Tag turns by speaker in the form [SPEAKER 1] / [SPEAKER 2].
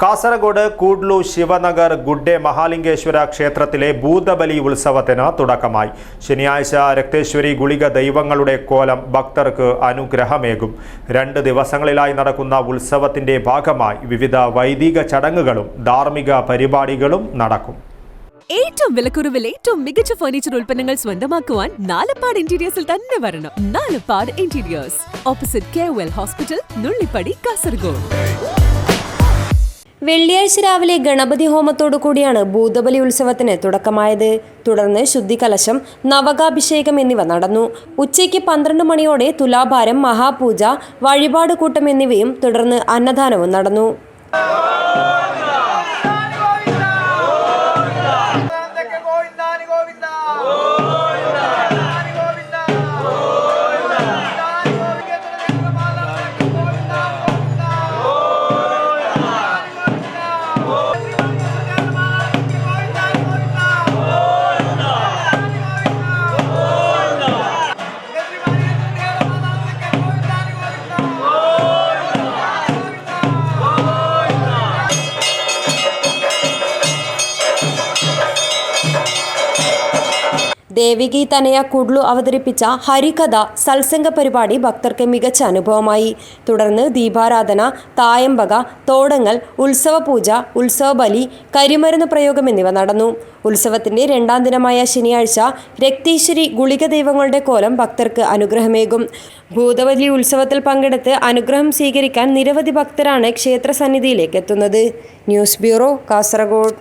[SPEAKER 1] കാസർഗോഡ് കൂഡ്ലു ശിവനഗർ ഗുഡ്ഡെ മഹാലിംഗേശ്വര ക്ഷേത്രത്തിലെ ഭൂതബലി ഉത്സവത്തിന് തുടക്കമായി. ശനിയാഴ്ച രക്തേശ്വരി ഗുളിക ദൈവങ്ങളുടെ കോലം ഭക്തർക്ക് അനുഗ്രഹമേകും. 2 ദിവസങ്ങളിലായി നടക്കുന്ന ഉത്സവത്തിന്റെ ഭാഗമായി വിവിധ വൈദിക ചടങ്ങുകളും ധാർമ്മിക പരിപാടികളും നടക്കും.
[SPEAKER 2] ഏറ്റവും വിലക്കുറവിൽ ഏറ്റവും മികച്ച ഫർണിച്ചർ ഉൽപ്പന്നങ്ങൾ സ്വന്തമാക്കുവാൻ നാലപ്പാട് ഇന്റീരിയേഴ്സിൽ തന്നെ വരണം. Nalappad interiors, opposite KOL hospital, Nullippady, Kasaragod.
[SPEAKER 3] വെള്ളിയാഴ്ച രാവിലെ ഗണപതി ഹോമത്തോടു കൂടിയാണ് ഭൂതബലി ഉത്സവത്തിന് തുടക്കമായത്. തുടർന്ന് ശുദ്ധികലശം, നവകാഭിഷേകം എന്നിവ നടന്നു. ഉച്ചയ്ക്ക് 12 മണിയോടെ തുലാഭാരം, മഹാപൂജ, വഴിപാട് കൂട്ടം എന്നിവയും തുടർന്ന് അന്നദാനവും നടന്നു. ദേവികി തനയ കുഡ്ലു അവതരിപ്പിച്ച ഹരികഥ സത്സംഗ പരിപാടി ഭക്തർക്ക് മികച്ച അനുഭവമായി. തുടർന്ന് ദീപാരാധന, തായമ്പക, തോടങ്ങൽ, ഉത്സവപൂജ, ഉത്സവബലി, കരിമരുന്ന് പ്രയോഗം എന്നിവ നടന്നു. ഉത്സവത്തിന്റെ 2ാം ദിനമായ ശനിയാഴ്ച രക്തേശ്വരി ഗുളിക ദൈവങ്ങളുടെ കോലം ഭക്തർക്ക് അനുഗ്രഹമേകും. ഭൂതബലി ഉത്സവത്തിൽ പങ്കെടുത്ത് അനുഗ്രഹം സ്വീകരിക്കാൻ നിരവധി ഭക്തരാണ് ക്ഷേത്ര സന്നിധിയിലേക്ക് എത്തുന്നത്. News bureau, Kasaragod.